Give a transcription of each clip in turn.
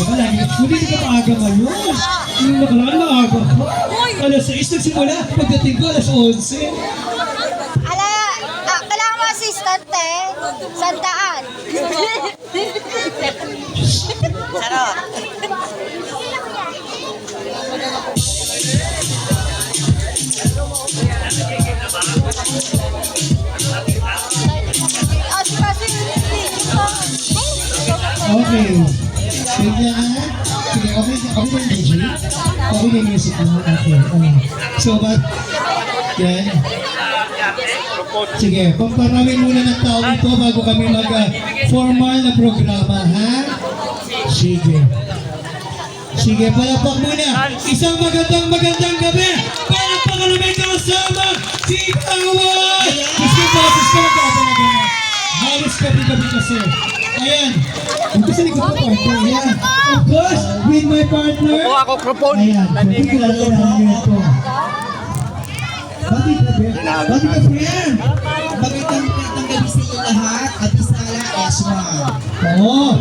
Diba lagi, hindi ka maaga ngayon. Yung nakaraan maaga ko. Alas 6 nagsimula, pagdating ko alas 11. Kailangan mo assistant eh. Sandaan. Sarap. Okay. Sige na. Sige, okay na yung DJ. Okay na yung music mo. Okay. So, yan. Sige, pamparawin muna ng tao ito bago kami mag-formal na programa, ha? Sige. Sige, palapak muna. Isang magandang gabi. Palapak ka namin kasama si Awad! Gusto boses ka magkakalaga na. Halos gabi kasi. Ayan. Ang gusto ni ko partner. Ayan. Of course, with my partner. Kuha ako krupon. Ayan. Pagkikilala na ang unit ko. Bakit ka, friend? Magandang gabi sa inyo lahat at Isala Esma. Oo.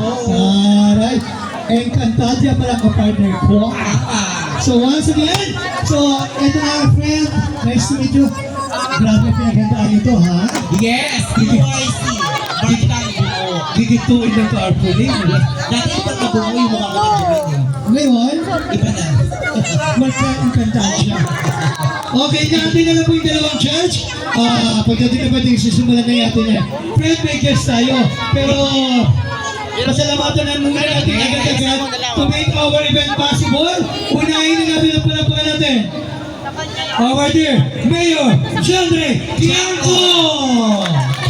Aray. Encantadia pala ka partner ko. So once again, ito na friend. Nice to meet you. Grabe pinagandaan nyo to, ha? Yes, PYC. Bantang buo. Gigituin ng carpooling. Dati pag nabuo yung mukha ko ng gawin Ngayon, Iba na. magka-encantadia. Okay, natin na lang po yung dalawang judge. Pagdating na ba din, sisimulan na natin na. Friend, may guest tayo. Pero, pasalamatan na muna natin agad-agad to make our event possible. Unahin na natin ang palapakan natin. Our dear Mayor Jandre Tiangco!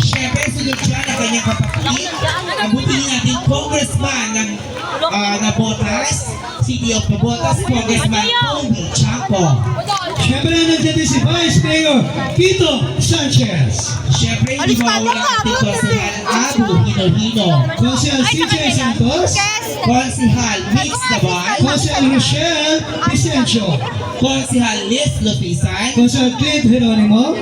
Siyempre, sunod siya na kanyang kapatid. Abutin natin Congressman ng Nabotas, City of Nabotas, Congressman Toby Chanco. Siyempre nandiyan din si Vice Mayor Quito Sanchez. Siyempre, hindi mawala natin Konsehal Abu Hino-Hino. Consihal CJ Santos. Konsehal Mix Naval. Consihal Rochelle Vicencio. Konsehal Liz Lupisan. Consihal Clint Geronimo.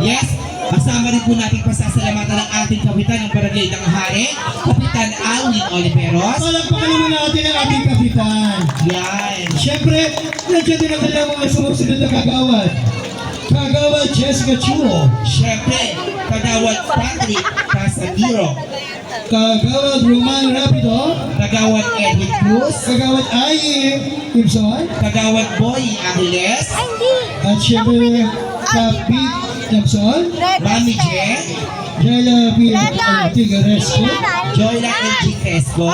Yes, kasama rin po natin pasasalamatan ng ating kapitan ng Barangay ng Hari, Kapitan Alwin Oliveros. Palagpakan naman natin ang ating kapitan. Yan. Siyempre, nandiyan din ang kanilang mga sumusunod na kagawad. Kagawad Jessica Chuo. Siyempre, Kagawad Patrick Casamiro. Kagawad Roman Rapido. Kagawad Edwin Cruz. Kagawad Ayi Gibson. Kagawad Boy Angeles. At siyempre, Kapit Jackson. Mami Jen. Jella B. Tigaresco. Joyla N.G. Crespo.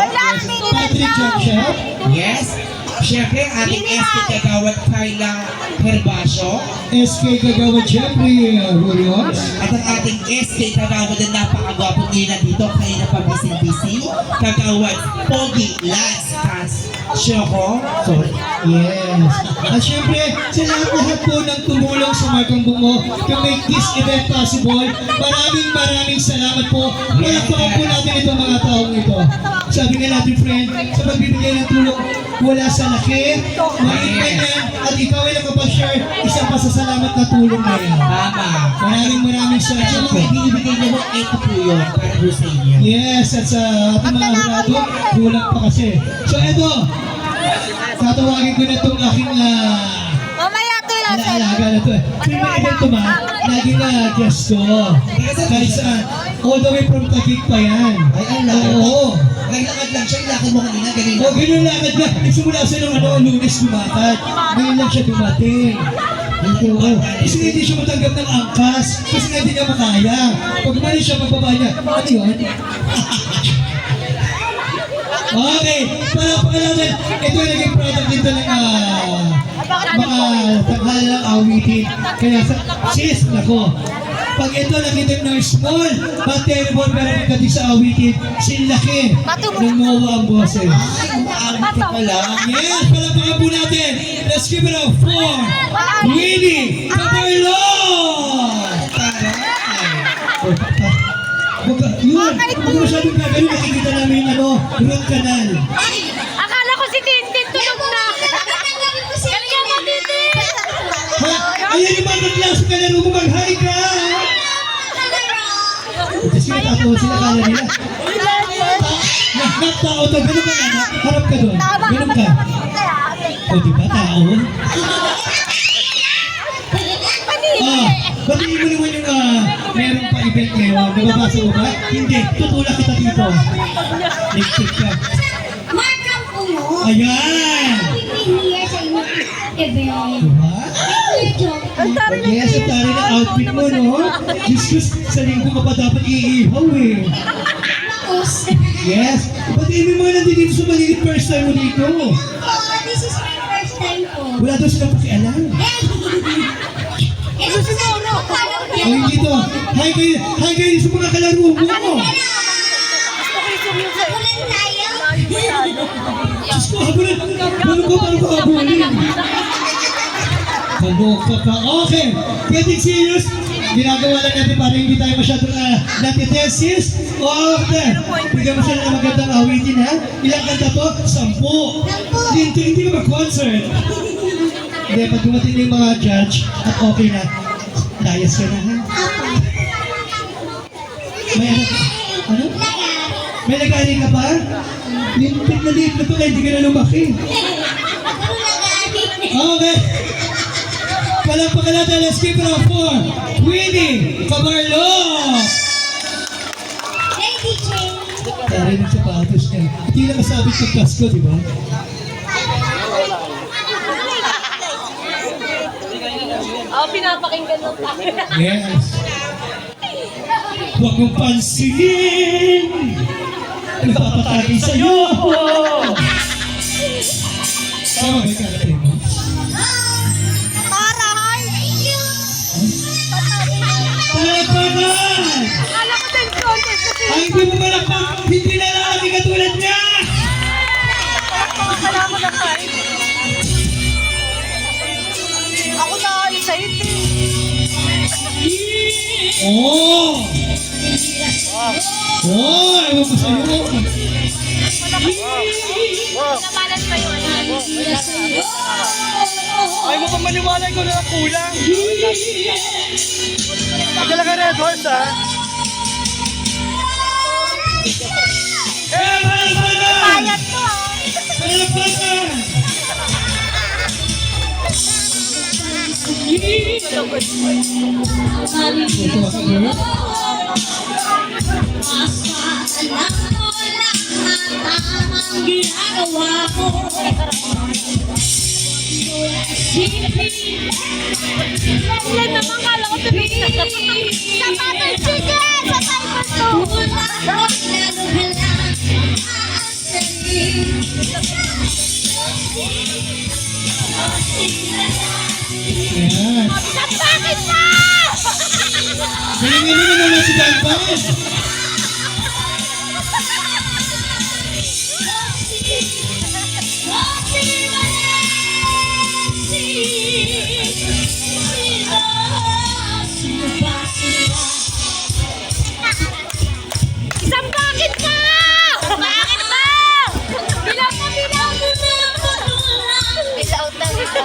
Patrick Jackson. Yes. Siyempre, ating SK Kagawad Carla Herbacio. SK Kagawad Jeffrey Williams. At ang ating SK Kagawad na napakagwapo nila dito, kanina pa busy-busy. Kagawad Pogi Lance Shoko. Sorry. Yes. At syempre, sa lahat po ng tumulong sa Markang Bungo to make this event possible, maraming salamat po. Palakpakan po natin itong mga taong ito. Sabi nga natin, friend, sa pagbibigay ng tulong, wala sa laki, maliit man yan, at ikaw ay nakapag-share, isang pasasalamat na tulong na yan. Tama. Maraming At yung salamat po. mga binibigay niyo mo, ito po yun, para po sa inyo. Yes, at sa ating mga hurado, kulang pa kasi. So ito, tatawagin ko na itong aking Mamaya to yun, sir. alaga na ito. Pero may event ma, lagi na guest ko. Kahit saan, all the way from Taguig pa yan. Ay, ang lakad. Oo. Naglakad lang siya, yung lakad mo kanina, ganyan O, ganun lakad na. Nagsimula siya ng Lunes lumakad. Ngayon lang siya dumating. Oo. Kasi hindi siya matanggap ng angkas. Kasi nga hindi niya makaya. Pag umalis siya, magbaba niya. Ano yun? Okay, palapaan natin. Ito yung naging product dito ng mga tanghal ng awitin. Kaya sis, nako. Pag ito nakita ng small, but terrible, pero pagdating sa awitin, sinlaki ng mawa ang boses. Ay, umaawit ka pala. Yes, palapaan po natin. Let's give it up for Winnie Caparlon! Yun, kung masyadong gagawin, nakikita namin road canal. Akala ko si Tintin tulog na. Ganyan mo, Tintin. Ayan yung mga klase ka na rin mo mag-hi ka! Kasi natatawa sila kala nila. Tao to, ganun ka na. Harap ka doon. Ganun ka. O, diba, tao? Batiin mo naman yung meron pa event ngayon. Nababasa mo ba? Hindi. Tutulak kita dito. Next ka. Markang ulo. Ayan! Pipiliya sa inyong event. Diba? Ang Yes, ang tari ng outfit mo, no? Diyos, sa linggo ka pa dapat iihaw eh. Yes. Batiin mo yung mga nandito sa maliit first time mo dito. This is my first time po. Wala daw silang pakialam. Ito si Moro. O hindi to. Hi kayo sa mga kalaro mo. Ulan tayo. Diyos ko, habulan. Paano ko habulin? Kaloka ka. Okay. Getting serious. Ginagawa lang natin para hindi tayo masyadong natitesis. Okay. Bigyan mo siya ng magandang awitin, ha? Ilang kanta to? 10. Hindi ka mag-concert. Hindi, pag dumating na yung mga judge at okay na, layas ka na, ha? May ano? May nag-aaral ka ba? Limpit na to, kaya hindi ka na lumaki. Okay. Palagpakan natin, let's keep it up for Winnie Camarlo! Lady Jane. Tari ng sapatos niya. Hindi na kasabit ng Pasko, di ba? Pinapakinggan ng tayo. Yes. Huwag mong pansinin! Nagpapatagi sa'yo! Tama ba yung karating mo? Palagpakan! Akala ko din contest kasi Ay, hindi mo malakpak! Hindi na lalaki katulad niya! akala ko na kain. Ako na ayos sa ito. Oh! Oh! Ewan ko sa'yo! Nabalan pa yung ano. Ay mo pa maniwala ko na kulang. Magdala ka red horse ha. Eh, palagpakan! Bayad to. Palagpakan! Ito ako, girl. Yan naman, kala ko tuloy na. Sapatos, sige! Sapatos to! Ayan. Bakit na? Galing-galing mo naman si Dan Paz. Isang bakit ka? Bakit ba? Bilang mo, bilang mo. Bilaw lang ito.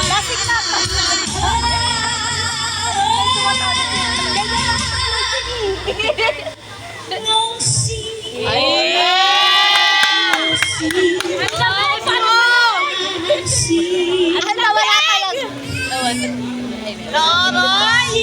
Lasik na pa. Ay! Ang tawa ko mo! Ang tawa na tayo. Roy!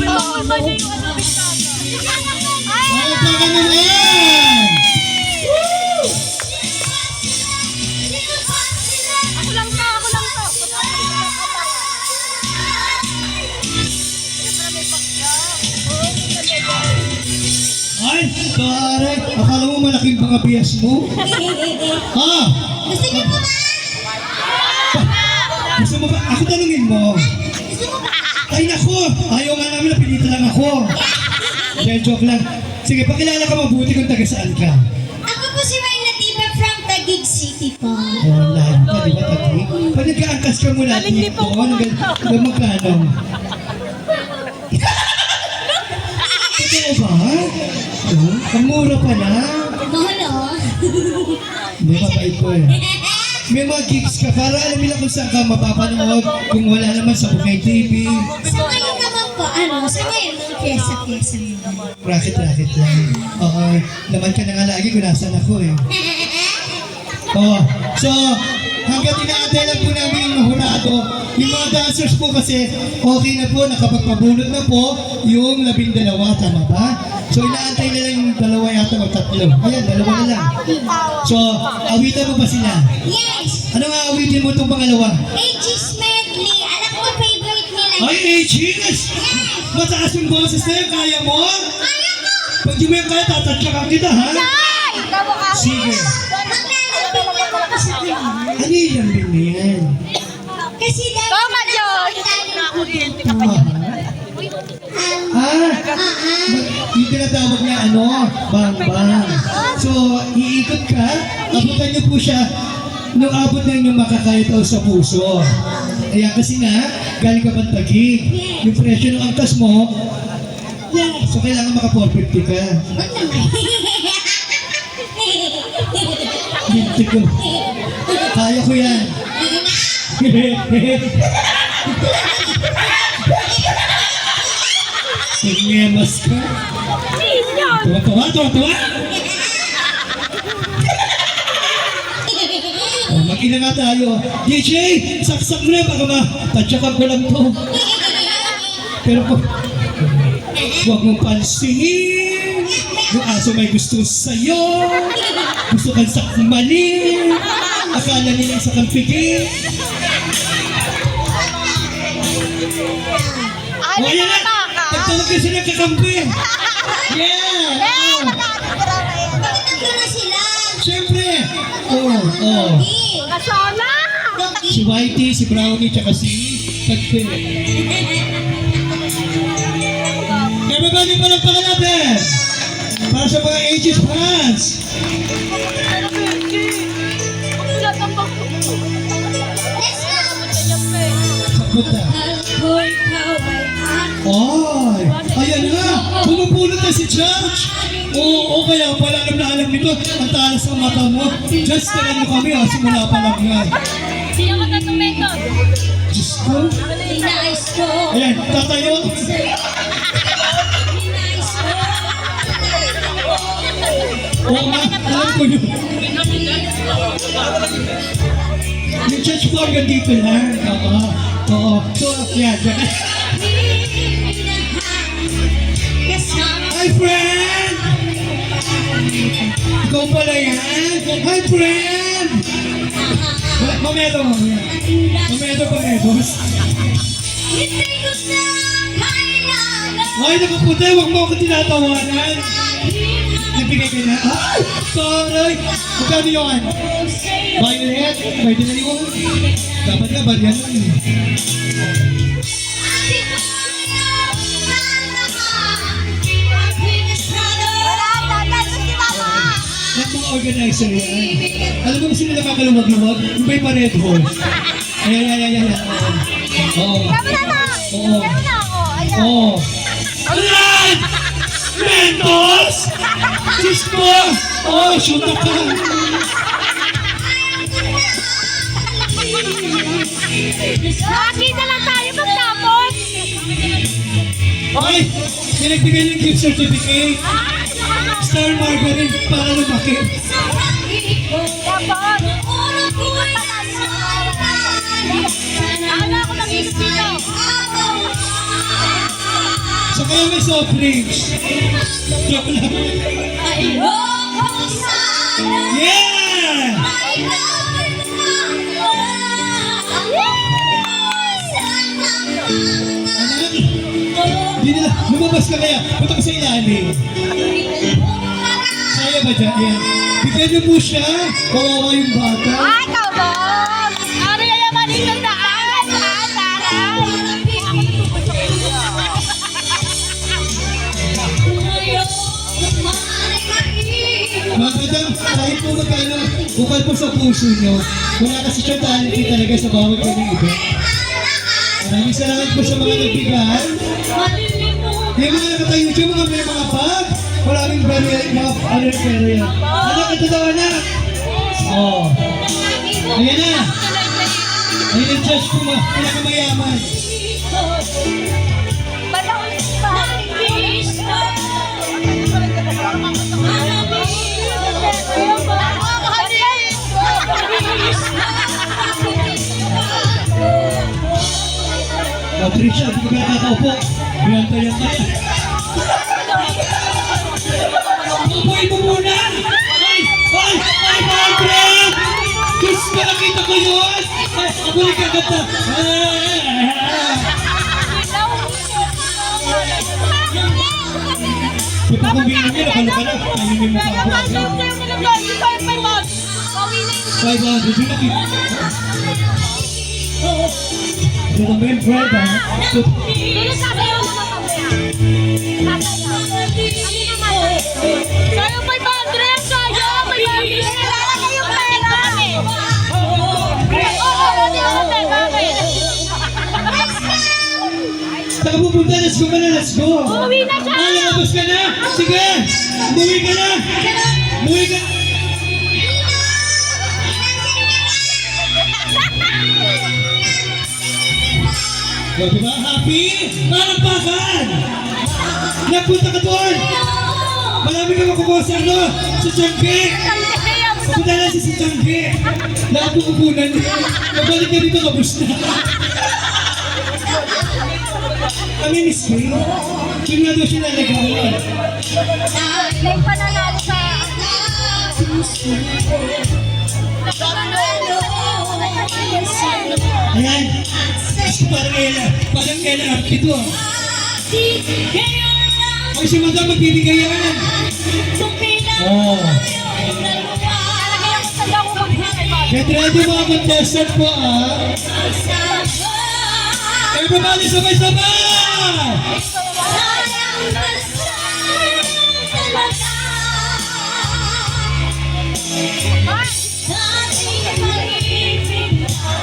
Oo, ba niya yung ano, Taray, akala mo malaking mga bias mo? Ha? Gusto niyo po ba? Gusto mo ba? Ako tanungin mo. Gusto mo ba? Ay nako, ayaw nga namin, napilita lang ako. Dahil joke lang. Sige, pakilala ka mabuti kung taga saan ka. Ako po si Ryan Latiba from Taguig City po. Oh, lahat ka, di ba, Tati? Pag nagkaangkas ka mula dito, hanggang magkano? Totoo ba? Oh, ang mura pala. Mahalo. Hindi, mabait ko eh. May mga gigs ka para alam nila kung saan ka mapapanood kung wala naman sa Bukay TV. Sa ngayon naman po, sa ngayon, mga pyesa-pyesa naman. Racket lang. Oo, naman ka na nga lagi kung nasan ako eh. Oo, so hanggang inaantay lang po namin yung mahurado. Yung mga dancers po kasi okay na po, nakapagpabunot na po yung 12, tama ba? So inaantay na lang yung 2 yata o 3. Ayan, 2 na lang. So, awitan mo ba sila? Yes! Ano nga awitin mo itong pangalawa? Aegis medley. Alam ko favorite nila. Ay, Aegis! Mataas yung boses na yun, kaya mo? Kaya ko! Pag di mo yan kaya, tatatsakan kita, ha? Sige. Maglalambing lang ako sa kanya. Ano yung lambing na yan? Kasi dahil Tama, Diyos! Yung tinatawag na bang-bang. So, iikot ka, abutan niyo po siya nung abot na inyong makakayataw sa puso. Ayan kasi nga, galing ka pang Taguig. Yung presyo ng angkas mo, Yes! so kailangan maka 450 ka. Wag naman. Binti ko. Kaya ko yan. Nagmemas ka. Tuwa. Oh, mag-ina nga tayo. DJ, saksak mo na baka matadyakan ko lang to. Pero po, huwag mong pansinin. Yung aso may gusto sa'yo. Gusto kang sakmalin. Akala nila isa kang pigil. O ayan na, nagtawag ka sila kakampi. Yeah! Oh. Tatlo na sila. Siyempre! Oh. Kasala! Si Whitey, si Brownie, tsaka si Tagpe. Everybody, palagpakan natin! Para sa mga Aegis fans! Let's go! Sakot na. Ako'y kaway Ay! Ayan na! Pumupulot na si George! Oo, kaya pala alam nito. Ang talas ng mata mo. Just tinan mo kami, simula pa lang yan. Sino ka tatumento? Diyos ko. Nice ko. Ayan, tatayo. Nice ko. Oo nga, alam ko yun. Yung church po hanggang dito lang. Oo. So, yan. Kasama. Hi, friend! Ikaw pala yan. Hi, friend! Mamedo. Hindi ko na kailangan. Ay, nakaputi. Huwag mo ako tinatawanan. Nagbigay ka na. Ay! Sorry! Magkano yun? Violet? Pwede na yun? Dapat nga, baryan lang eh. Lahat mga organizer yan. Alam mo ba sila nakakaluwag-luwag? Yung may pa-red horse. Ayan. Oo. Oo. Oo. Ayan! Mentos! Diyos ko! Oh, shoot up ka! Nakakita lang tayo pagtapos! Okay, nilagpigay ng gift certificate. Star Margarine para lumaki. Dapat! Ano ako nag-isip dito? So kaya may soft drinks. Joke lang. Yeah! Anak, hindi nila, lumabas ka kaya. Punta ka sa ilalim. kaya ba dyan? Ayan. Bigyan niyo po siya. Kawawa yung bata. Ay, ikaw ba? Ano yung yaman yung daan? Madam, kahit po magkano, bukal po sa puso nyo, wala kasi siya talent talaga sa bawat kaming iba. Maraming salamat po sa mga nagbigay. Yung mga nakatayo dyan, mga may mga bag. Maraming baril, mga ano pero yan. Anak, ito daw anak. Oh. Ayan na. Ayan ang judge ko, pinakamayaman. Patricia, di ka nakakaupo. Yan ka. Upuin mo muna! Ay, Margaret! Diyos ko, nakita ko yun! Ay, ako rin kaganda! Di pa kung binigyan, nakalo ka na. Ayun mo pa ako. 500, yun nakita. Ito na ba yung bread, ha? Sayo 500! Sayo! May babi! Kailangan na yung pera! Oo, di ba bakit? Saan ka pupunta? Let's go ka na, let's go! Uuwi na siya! Ah, lalabas ka na! Sige! Umuwi ka na! Umuwi ka! O, diba? Happy? Palakpakan! Napunta ka doon! Marami ka makukuha sa ano? Sa Tiangge! Punta na siya sa Tiangge! Lahat ng upunan niya. Mabalik ka dito, kabus na. Kami miss ko yun. Yun nga daw siya nalagawan. May pananalo sa... Ayan. Parang kailan up ito ah. Ay, si Madam magbibigay yan. Oh. Get ready mga contestant po ah. Everybody sabay-sabay!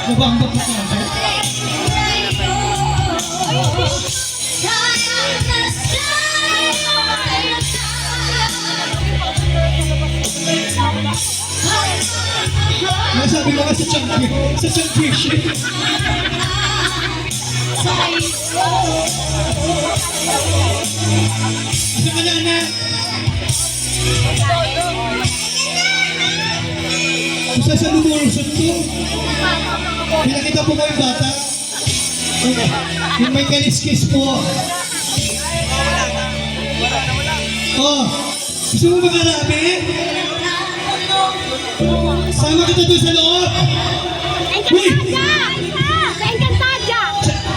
Nabambag na ka. Nasabi ko nga sa championship. Asa ka na, anak? Kung sa lumulusot to, pinakita po ko yung bata. Yung may kaliskis po. Oh, gusto mo makarami? Sama kita doon sa loob. Uy! Sa Encantadia!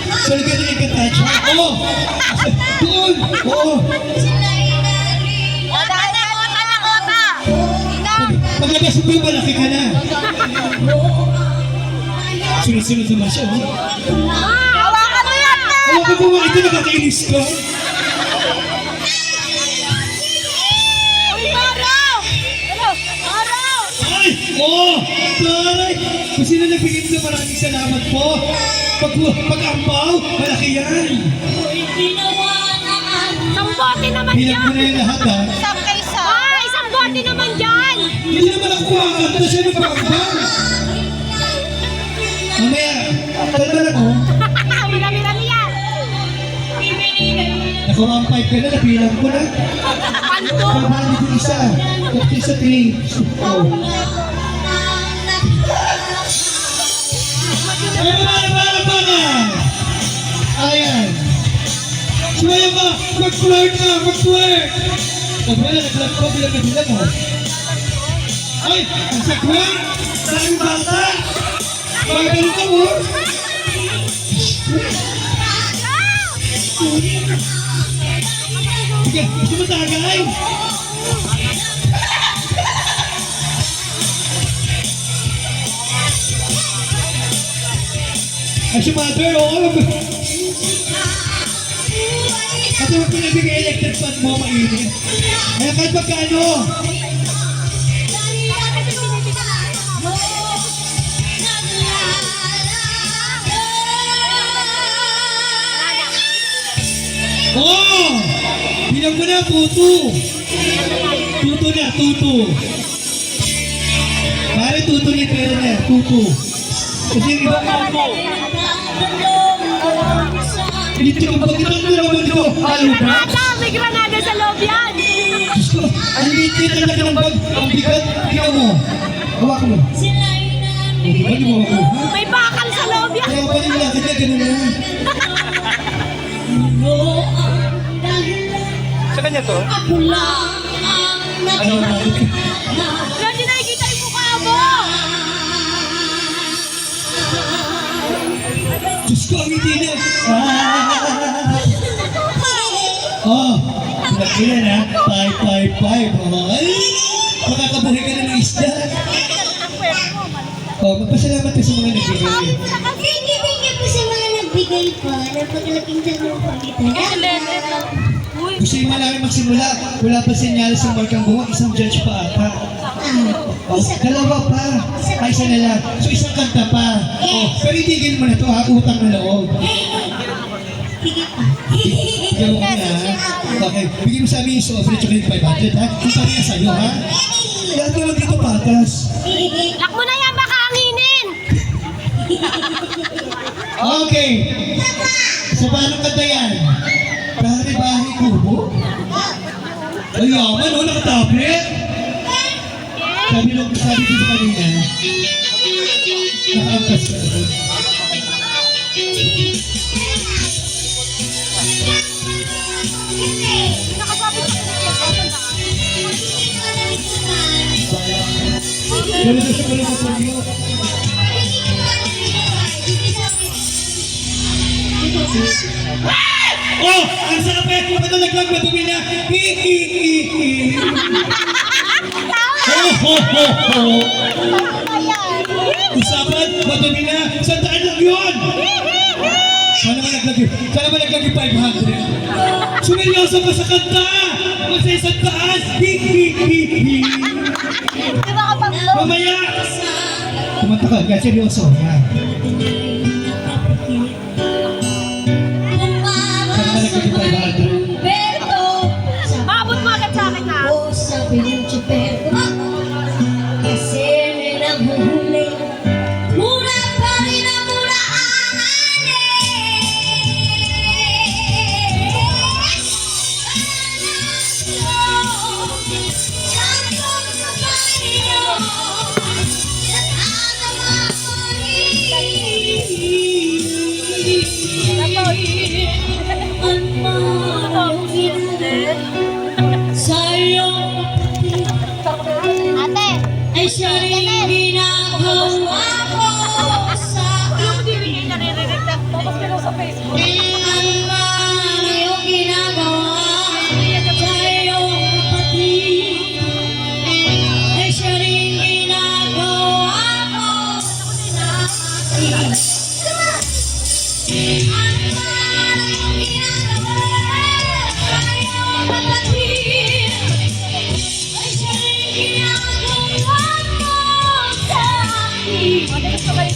Sa lugar ng Encantadia? Oo! Doon! Oo! Paglabas mo yung malaki ka na. Sunod-sunod naman siya, oh. Hawakan mo yan! Hawakan mo nga, ito nakakainis ko. Uy, Maraw! Maraw! Ay! Oo! Taray! Kung sino nagbigay nito, maraming salamat po. Pag-ampaw, malaki yan. Isang bote naman Bilang yan! mo na yung lahat, ha? Isang kaysa! Ah, isang bote naman dyan! Hindi naman ako kumakanta siya ng pag-ampaw. Mamaya, kalma lang, oh. Marami-rami yan! Naka-1.5 ka na, nabilang ko na. Panto! Pagmali ko isa. Tapos isa 3. Oh. Ay, para! Ayan. Sumaya ka! Mag-flirt ka! Mag-flirt! Huwag mo na, nag-flirt ko bilang mo. Ay! Ang sakwa! Maraming bata! Magano ka mo? Sige, gusto mo tagay? Ay, si mother, oo. At yung pinabigay electric fan mo, mainit. Kaya kahit magkano. Oh! Bilang mo na, tutu. Tutu na, tutu. Pare, tutu ni pero na, tutu. Kasi yung iba ka mo. Dito yung pagkitang mo naman dito. Halo ba? Ata, may granada sa loob yan. Diyos ko, ang liit ang laki ng bag. Ang bigat, tingnan mo. Hawak mo. O, di ba di mo ako? Ha? May bakal sa loob yan. Kaya pa rin lakad niya, ganun na. Sa kanya to? Ano? Hindi nakikita yung mukha mo. Diyos ko, ang hindi na. Oh, laki na na. 555. Ay, makakabuhay ka na ng isda. Oh, magpasalamat ka sa mga nagbigay. Thank you po sa mga nagbigay po. Napaglaking tanong po dito. Gusto yung malaki magsimula. Wala pa sinyalis sa markang buwan. Isang judge pa ata. Oh, dalawa pa. Ay, isa na lang. So, isang kanta pa. Oh, pero itigil mo na to ha. Utang na loob. Bigyan mo kami ha. Okay. Bigyan mo sa amin yung soft tsaka yung 500 ha. Kung pareha sa'yo ha. Lahat naman dito patas. Lock mo na yan, baka anginin. Okay. So, paano kanta yan? Pare, bahay kubo? Ay, yaman o. Nakatablet. Sabi ko sa kanina. Nakaangkas ka. Pero sa mga kapatid. Oh! Ang sarap eh! Kapag nalaglag, madumi na! Hi-hi-hi-hi! Ho, ho, ho, ho! Usapan, madumi na! Sandaan lang yun! Sana man naglag yung 500! Sumeryoso ka sa kanta! Kung sa isang daan! Hi-hi-hi-hi! Di ba kapag Mamaya! Kumanta ka, kaya seryoso. Yan. Sana man naglag yung 500! maabot mo agad sa akin ha. Kasi may nahuhuli. Mura pa rin ang mura Ate, ay siya rin ginagawa ko sa yung hindi naririnig na tapos ka sa Facebook. ano man iyong ginagawa sa iyong kapatid ay siya rin ginagawa ko sa akin. Ano man iyong ginagawa sa iyong kapatid ay siya rin ginagawa ko sa akin. Madalas ka ba yung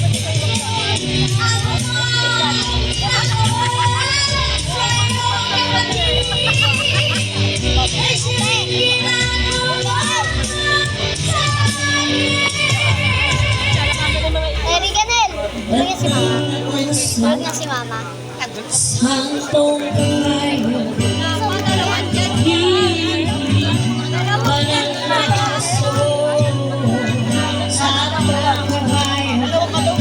Riganel! Tingnan si mama. Tingnan si mama. Santong kayo, banal na kaso, santong kayo, natatawa ko.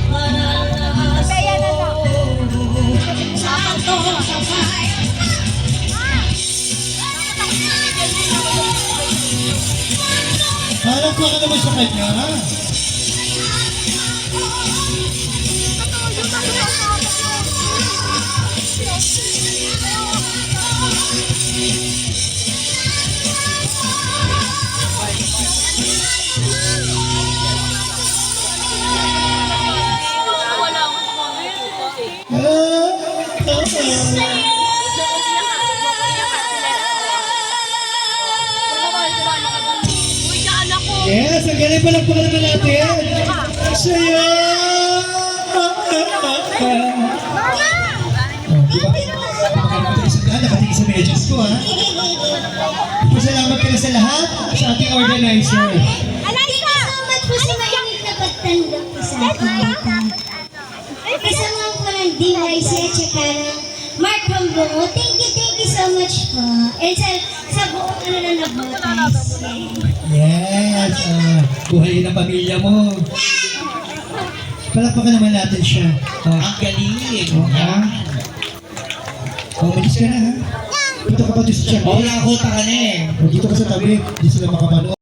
Banal na kaso, santong kayo. Harap ka naman sa kanya. Sige, palakpakan naman natin. Saya! Oh, diba? Nakatingin sa medyas ko, ha? Pasalamat ka na sa lahat sa ating organizer. Thank you so much po sa mainit na pagtanggap po sa akin. Kasama po ng DYC at saka ng Mark Hambongo. Thank you so much po. And sa buong ano na nabotas. Yes! Buhay ng pamilya mo. Palakpakan naman natin siya. Ang galing. Ha? Malis ka na, ha? Dito ka pa doon sa tiyan. Wala ko ka na eh. Dito ka sa tabi. Hindi sila makapanood.